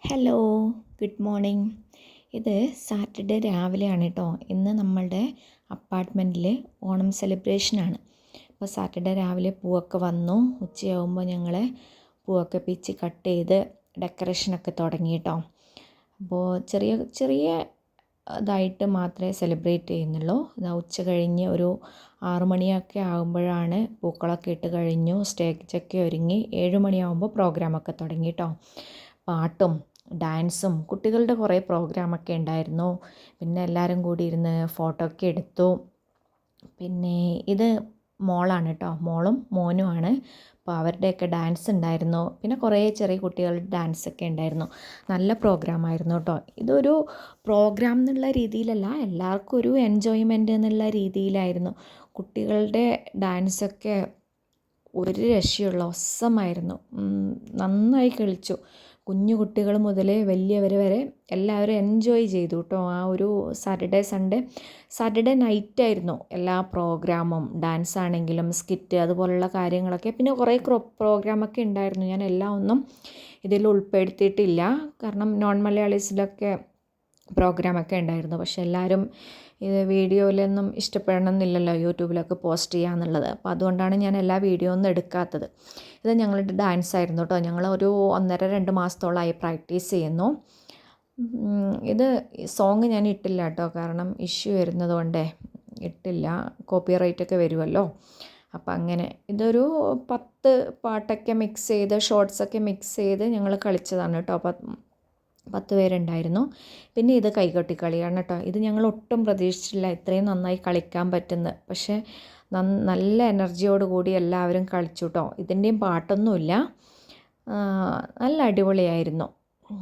Hello, good morning. ഇത് Saturday രാവിലെയാണ് കേട്ടോ. ഇന്ന് നമ്മളുടെ അപ്പാർട്ട്മെൻറ്റിൽ ഓണം സെലിബ്രേഷനാണ്. അപ്പോൾ സാറ്റർഡേ രാവിലെ പൂവൊക്കെ വന്നു. ഉച്ചയാകുമ്പോൾ ഞങ്ങൾ പൂവൊക്കെ പിച്ചി കട്ട് ചെയ്ത് ഡെക്കറേഷനൊക്കെ തുടങ്ങി കേട്ടോ. അപ്പോൾ ചെറിയ ചെറിയ ഇതായിട്ട് മാത്രമേ സെലിബ്രേറ്റ് ചെയ്യുന്നുള്ളൂ. ഉച്ച കഴിഞ്ഞ് ഒരു 6 മണിയൊക്കെ ആകുമ്പോഴാണ് പൂക്കളൊക്കെ ഇട്ട് കഴിഞ്ഞു, സ്റ്റേജൊക്കെ ഒരുങ്ങി 7 മണിയാകുമ്പോൾ പ്രോഗ്രാമൊക്കെ തുടങ്ങി കേട്ടോ. പാട്ടും ഡാൻസും കുട്ടികളുടെ കുറേ പ്രോഗ്രാമൊക്കെ ഉണ്ടായിരുന്നു. പിന്നെ എല്ലാവരും കൂടി ഇരുന്ന് ഫോട്ടോ ഒക്കെ എടുത്തു. പിന്നെ ഇത് മോളാണ് കേട്ടോ, മോളും മോനുമാണ്. അപ്പോൾ അവരുടെയൊക്കെ ഡാൻസ് ഉണ്ടായിരുന്നു. പിന്നെ കുറേ ചെറിയ കുട്ടികളുടെ ഡാൻസൊക്കെ ഉണ്ടായിരുന്നു. നല്ല പ്രോഗ്രാമായിരുന്നു കേട്ടോ. ഇതൊരു പ്രോഗ്രാം എന്നുള്ള രീതിയിലല്ല, എല്ലാവർക്കും ഒരു എൻജോയ്മെൻറ്റ് എന്നുള്ള രീതിയിലായിരുന്നു. കുട്ടികളുടെ ഡാൻസൊക്കെ ഒരു രക്ഷയുള്ള ഒസമായിരുന്നു. നന്നായി കളിച്ചു. കുഞ്ഞു കുട്ടികൾ മുതൽ വലിയവർ വരെ എല്ലാവരും എൻജോയ് ചെയ്തു കേട്ടോ. ആ ഒരു സാറ്റർഡേ നൈറ്റായിരുന്നു എല്ലാ പ്രോഗ്രാമും. ഡാൻസ് ആണെങ്കിലും സ്കിറ്റ് അതുപോലുള്ള കാര്യങ്ങളൊക്കെ. പിന്നെ കുറേ പ്രോഗ്രാമൊക്കെ ഉണ്ടായിരുന്നു. ഞാൻ എല്ലാം ഒന്നും ഇതിൽ ഉൾപ്പെടുത്തിയിട്ടില്ല, കാരണം നോൺ മലയാളീസിലൊക്കെ പ്രോഗ്രാമൊക്കെ ഉണ്ടായിരുന്നു. പക്ഷെ എല്ലാവരും ഇത് വീഡിയോയിലൊന്നും ഇഷ്ടപ്പെടണമെന്നില്ലല്ലോ യൂട്യൂബിലൊക്കെ പോസ്റ്റ് ചെയ്യാന്നുള്ളത്. അപ്പോൾ അതുകൊണ്ടാണ് ഞാൻ എല്ലാ വീഡിയോ ഒന്നും എടുക്കാത്തത്. ഇത് ഞങ്ങളുടെ ഡാൻസ് ആയിരുന്നു കേട്ടോ. ഞങ്ങൾ ഒരു 1.5-2 മാസത്തോളമായി പ്രാക്ടീസ് ചെയ്യുന്നു. ഇത് സോങ് ഞാൻ ഇട്ടില്ല കേട്ടോ, കാരണം ഇഷ്യൂ വരുന്നത് കൊണ്ടേ ഇട്ടില്ല. കോപ്പിറൈറ്റൊക്കെ വരുമല്ലോ. അപ്പം അങ്ങനെ ഇതൊരു 10 പാട്ടൊക്കെ മിക്സ് ചെയ്ത് ഷോർട്സൊക്കെ മിക്സ് ചെയ്ത് ഞങ്ങൾ കളിച്ചതാണ് കേട്ടോ. 10 പേരുണ്ടായിരുന്നു. പിന്നെ ഇത് കൈകൊട്ടിക്കളിയാണ് കേട്ടോ. ഇത് ഞങ്ങൾ ഒട്ടും പ്രതീക്ഷിച്ചില്ല ഇത്രയും നന്നായി കളിക്കാൻ പറ്റുന്നത്. പക്ഷേ നല്ല എനർജിയോട് കൂടി എല്ലാവരും കളിച്ചു കേട്ടോ. ഇതിൻ്റെയും പാട്ടൊന്നുമില്ല. നല്ല അടിപൊളിയായിരുന്നു.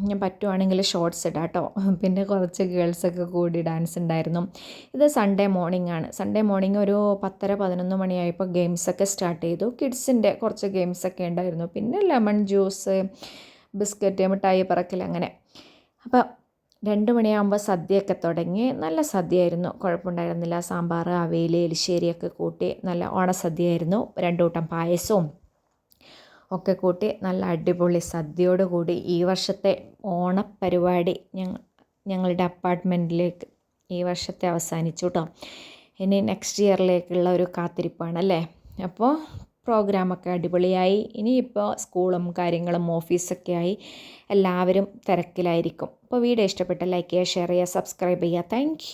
ഞാൻ പറ്റുവാണെങ്കിൽ ഷോർട്സ് ഇടാം കേട്ടോ. പിന്നെ കുറച്ച് ഗേൾസൊക്കെ കൂടി ഡാൻസ് ഉണ്ടായിരുന്നു. ഇത് സൺഡേ മോർണിംഗ് ആണ്. സൺഡേ മോർണിംഗ് ഒരു 10-11 മണിയായപ്പോൾ ഗെയിംസൊക്കെ സ്റ്റാർട്ട് ചെയ്തു. കിഡ്സിൻ്റെ കുറച്ച് ഗെയിംസൊക്കെ ഉണ്ടായിരുന്നു. പിന്നെ ലെമൺ ജ്യൂസ്, ബിസ്ക്കറ്റ്, മിഠായി പറക്കൽ, അങ്ങനെ. അപ്പോൾ 2 മണിയാകുമ്പോൾ സദ്യയൊക്കെ തുടങ്ങി. നല്ല സദ്യയായിരുന്നു, കുഴപ്പമുണ്ടായിരുന്നില്ല. സാമ്പാർ, അവിയൽ, എലിശ്ശേരിയൊക്കെ കൂട്ടി നല്ല ഓണസദ്യയായിരുന്നു. 2 കൂട്ടം പായസവും ഒക്കെ കൂട്ടി നല്ല അടിപൊളി സദ്യയോടുകൂടി ഈ വർഷത്തെ ഓണപ്പരിപാടി ഞങ്ങളുടെ അപ്പാർട്ട്മെൻറ്റിലേക്ക് ഈ വർഷത്തെ അവസാനിച്ചു കേട്ടോ. ഇനി നെക്സ്റ്റ് ഇയറിലേക്കുള്ള ഒരു കാത്തിരിപ്പാണല്ലേ. അപ്പോൾ പ്രോഗ്രാമൊക്കെ അടിപൊളിയായി. ഇനിയിപ്പോൾ സ്കൂളും കാര്യങ്ങളും ഓഫീസൊക്കെ ആയി എല്ലാവരും തിരക്കിലായിരിക്കും. അപ്പോൾ വീഡിയോ ഇഷ്ടപ്പെട്ട ലൈക്ക് ചെയ്യുക, ഷെയർ ചെയ്യുക, സബ്സ്ക്രൈബ് ചെയ്യുക. താങ്ക്